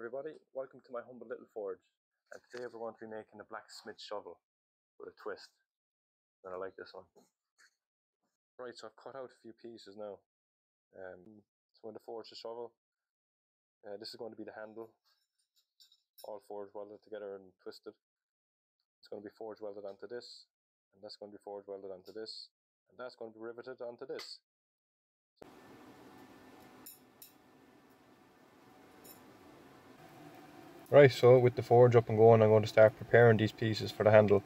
everybody, welcome to my humble little forge, and today we're going to be making a blacksmith shovel with a twist, and I like this one. Right, so I've cut out a few pieces now. So I'm going to forge the shovel. This is going to be the handle, all forge welded together and twisted. It's going to be forge welded onto this, and that's going to be forge welded onto this, and that's going to be riveted onto this. Right, so with the forge up and going, I'm going to start preparing these pieces for the handle.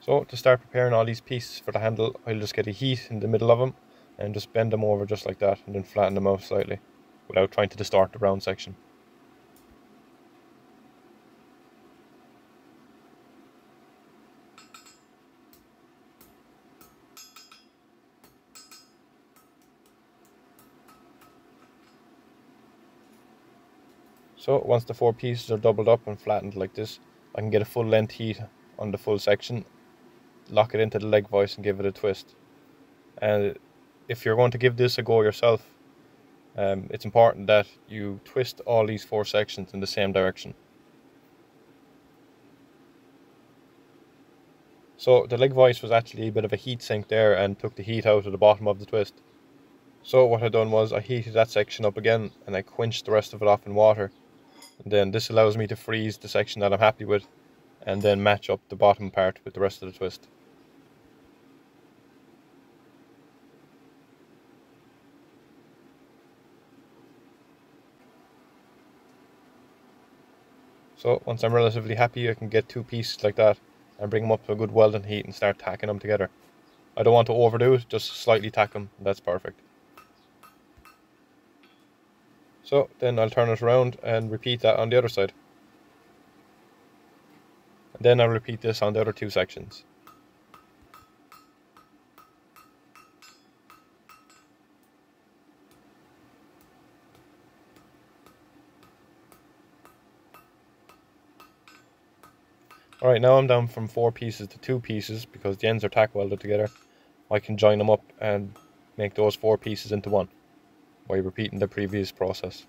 So to start preparing all these pieces for the handle, I'll just get a heat in the middle of them and just bend them over just like that and then flatten them out slightly without trying to distort the round section. So once the four pieces are doubled up and flattened like this, I can get a full length heat on the full section, lock it into the leg vise and give it a twist. And if you're going to give this a go yourself, it's important that you twist all these four sections in the same direction. So the leg vise was actually a bit of a heat sink there and took the heat out of the bottom of the twist. So what I done was I heated that section up again and I quenched the rest of it off in water. And then this allows me to freeze the section that I'm happy with and then match up the bottom part with the rest of the twist. So once I'm relatively happy, I can get two pieces like that and bring them up to a good welding heat and start tacking them together. I don't want to overdo it, just slightly tack them, that's perfect. So then I'll turn it around and repeat that on the other side. And then I'll repeat this on the other two sections. Alright, now I'm down from 4 pieces to 2 pieces because the ends are tack welded together. I can join them up and make those 4 pieces into one by repeating the previous process.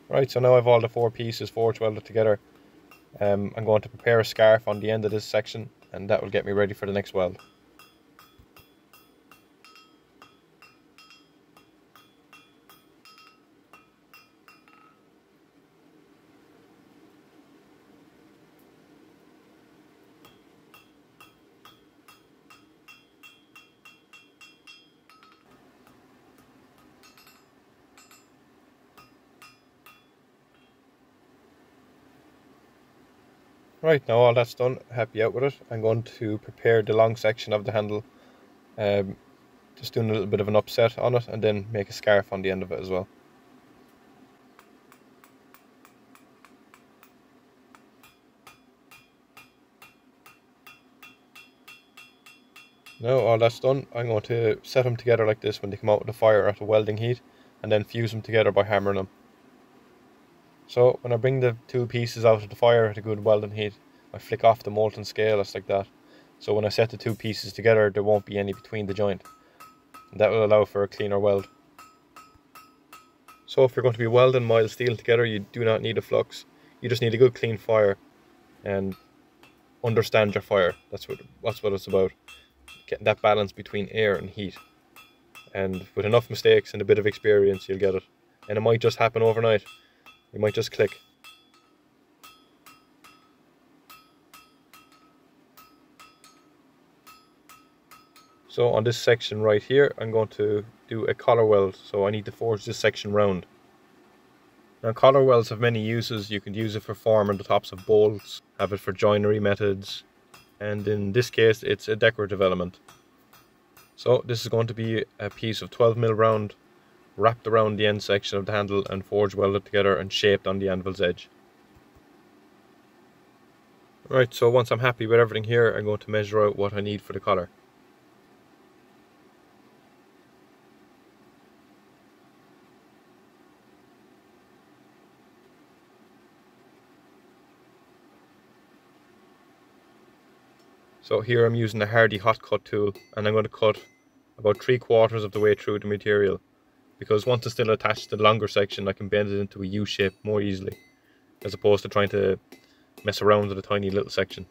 Right, so now I've all the 4 pieces forge welded together. I'm going to prepare a scarf on the end of this section and that will get me ready for the next weld. Right, now all that's done, happy out with it. I'm going to prepare the long section of the handle, just doing a little bit of an upset on it and then make a scarf on the end of it as well. Now all that's done, I'm going to set them together like this when they come out of the fire at a welding heat and then fuse them together by hammering them. So when I bring the 2 pieces out of the fire at a good welding heat, I flick off the molten scale just like that. So when I set the 2 pieces together, there won't be any between the joint. And that will allow for a cleaner weld. So if you're going to be welding mild steel together, you do not need a flux. You just need a good clean fire and understand your fire. That's what it's about. Getting that balance between air and heat. And with enough mistakes and a bit of experience, you'll get it. And it might just happen overnight. It might just click. So on this section right here, I'm going to do a collar weld. So I need to forge this section round. Now collar welds have many uses. You can use it for forming the tops of bolts, have it for joinery methods, and in this case it's a decorative element. So this is going to be a piece of 12mm round wrapped around the end section of the handle and forge welded together and shaped on the anvil's edge. Right, so once I'm happy with everything here, I'm going to measure out what I need for the collar. So here I'm using the Hardy hot cut tool, and I'm going to cut about 3/4 of the way through the material, because once it's still attached to the longer section I can bend it into a U shape more easily, as opposed to trying to mess around with a tiny little section.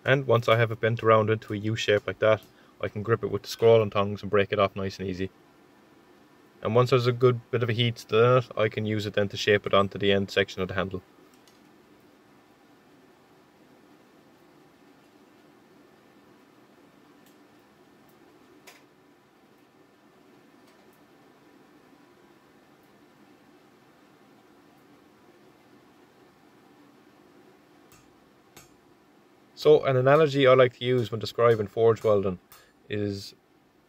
And once I have it bent around into a U shape like that, I can grip it with the scroll and tongs and break it off nice and easy. And once there's a good bit of a heat still in it, I can use it then to shape it onto the end section of the handle. So an analogy I like to use when describing forge welding is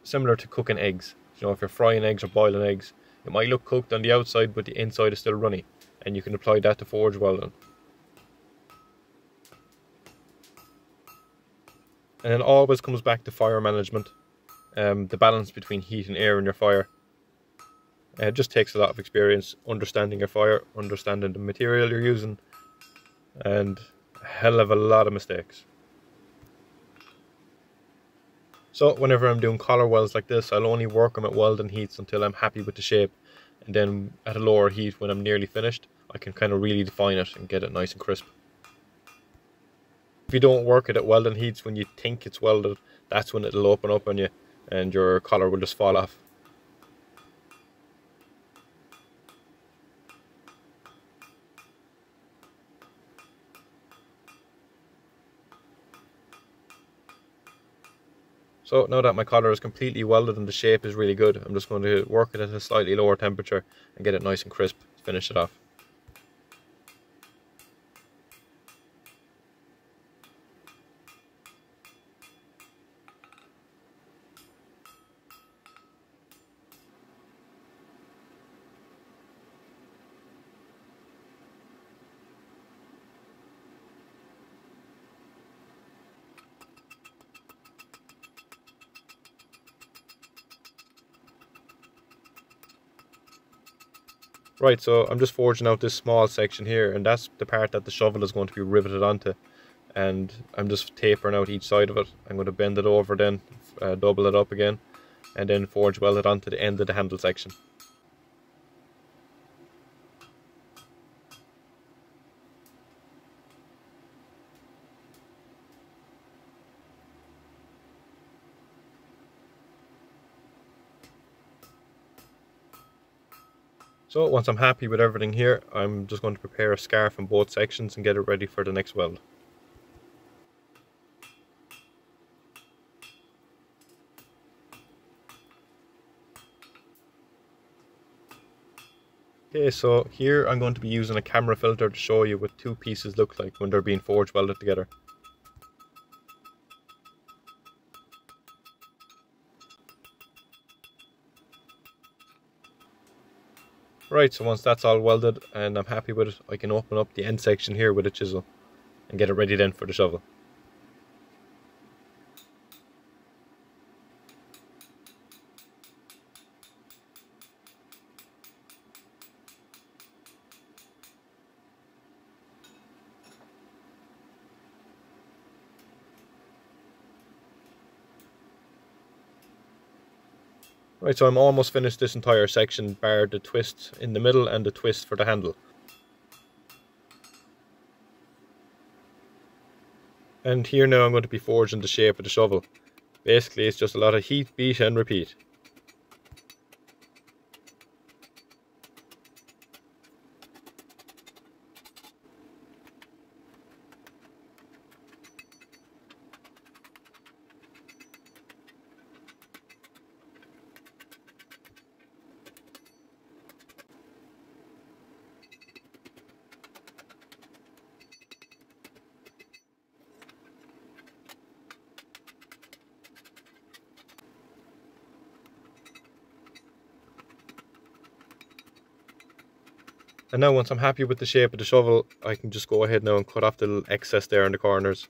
similar to cooking eggs. You know, if you're frying eggs or boiling eggs, it might look cooked on the outside, but the inside is still runny, and you can apply that to forge welding. And it always comes back to fire management, the balance between heat and air in your fire. It just takes a lot of experience understanding your fire, understanding the material you're using, and a hell of a lot of mistakes. So whenever I'm doing collar welds like this, I'll only work them at welding heats until I'm happy with the shape, and then at a lower heat when I'm nearly finished, I can kind of really define it and get it nice and crisp. If you don't work it at welding heats when you think it's welded, that's when it'll open up on you and your collar will just fall off. So now that my collar is completely welded and the shape is really good, I'm just going to work it at a slightly lower temperature and get it nice and crisp to finish it off. Right, so I'm just forging out this small section here, and that's the part that the shovel is going to be riveted onto. And I'm just tapering out each side of it. I'm going to bend it over then, double it up again, and then forge weld it onto the end of the handle section. So once I'm happy with everything here, I'm just going to prepare a scarf in both sections and get it ready for the next weld. Okay, so here I'm going to be using a camera filter to show you what two pieces look like when they're being forge welded together. Right, so once that's all welded and I'm happy with it, I can open up the end section here with a chisel and get it ready then for the shovel. Right, so I'm almost finished this entire section, bar the twist in the middle and the twist for the handle. And here now I'm going to be forging the shape of the shovel. Basically it's just a lot of heat, beat and repeat. And now once I'm happy with the shape of the shovel, I can just go ahead now and cut off the little excess there in the corners.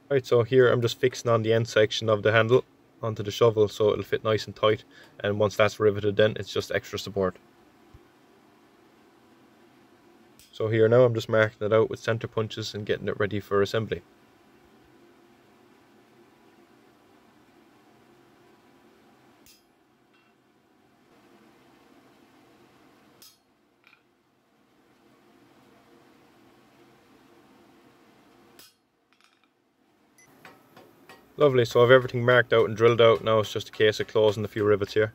Right, so here I'm just fixing on the end section of the handle onto the shovel so it'll fit nice and tight, and once that's riveted then it's just extra support. So here now I'm just marking it out with center punches and getting it ready for assembly. Lovely, so I've everything marked out and drilled out. Now it's just a case of closing a few rivets here.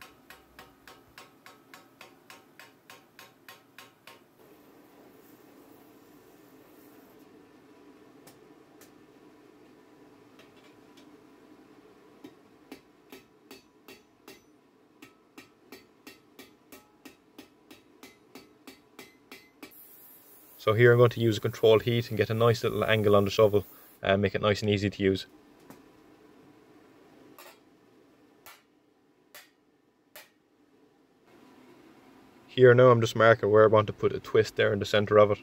So here I'm going to use a controlled heat and get a nice little angle on the shovel and make it nice and easy to use. Here now I'm just marking where I want to put a twist there in the center of it.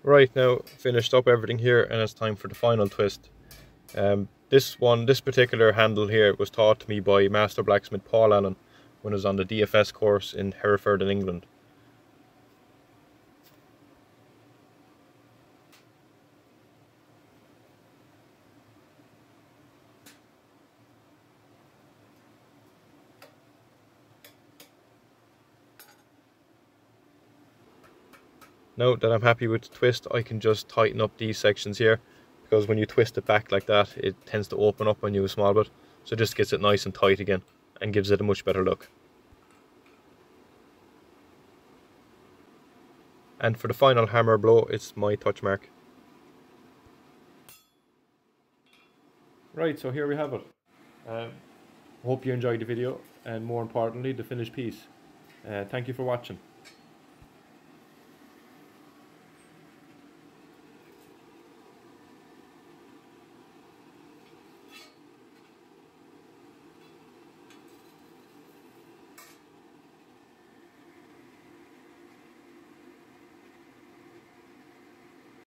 Right, now finished up everything here and it's time for the final twist. This particular handle here was taught to me by Master Blacksmith Paul Allen when I was on the DFS course in Hereford in England. Now that I'm happy with the twist, I can just tighten up these sections here, because when you twist it back like that, it tends to open up on you a small bit. So it just gets it nice and tight again and gives it a much better look. And for the final hammer blow, it's my touch mark. Right, so here we have it. Hope you enjoyed the video, and more importantly, the finished piece. Thank you for watching.